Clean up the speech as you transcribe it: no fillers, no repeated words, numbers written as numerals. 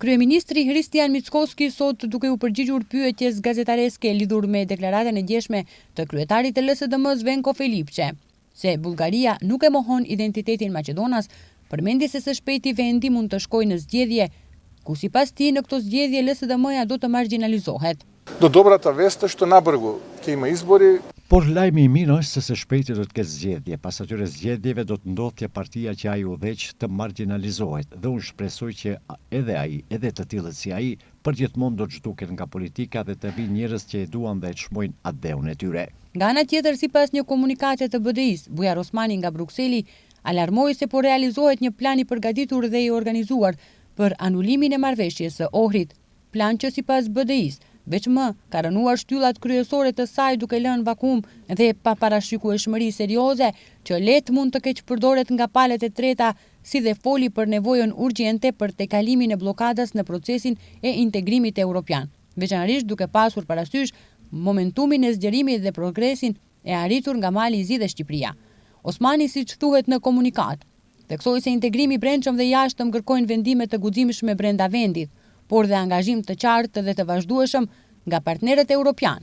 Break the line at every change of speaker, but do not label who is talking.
Kryeministri Hristijan Mickoski sot duke u përgjigjur pyetjes gazetareske lidhur me deklaratën e djeshme të kryetarit të LSDM-s Venko Filipçe, se Bullgaria nuk e mohon identitetin Maqedonas, përmendi se së shpejti vendi mund të shkojë në zgjedhje, ku sipas tij në këto zgjedhje LSDM-ja do të marginalizohet.
Do dobrata vest është na bërgu, kemi izbori.
Por lajmi i mirë është se së shpejti do të ketë zgjedhje. Pas atyre zgjedhjeve do të ndodhte partia që ai udhëheq të marginalizohet dhe unë shpresoj që edhe ai, edhe të tillët si ai, përgjithmonë do të zhduken nga politika dhe të vinë njerëz që e duan dhe e çmojnë atë dheun e tyre.
Nga ana tjetër, sipas një komunikate të BDI-s, Bujar Osmani nga Brukseli alarmoi se po realizohet një plan i përgatitur dhe i organizuar për anulimin e marrëveshjes së Ohrit, plan që sipas BDI-s veçmë ka rënuar shtyllat kryesore të saj duke lënë vakum dhe pa parashikueshmëri serioze që lehtë mund të keqpërdoret nga palët e treta, si dhe foli për nevojën urgjente për tejkalimin e bllokadës në procesin e integrimit evropian, veçanërisht duke pasur parasysh momentumin e zgjerimit dhe progresin e arritur nga Mali i Zi dhe Shqipëria. Osmani, siç thuhet në komunikat, theksoi se integrimi i brendshëm dhe jashtëm kërkojnë vendime të guximshme brenda vendit, por dhe angazhim të qartë dhe të vazhdueshëm nga partnerët evropian.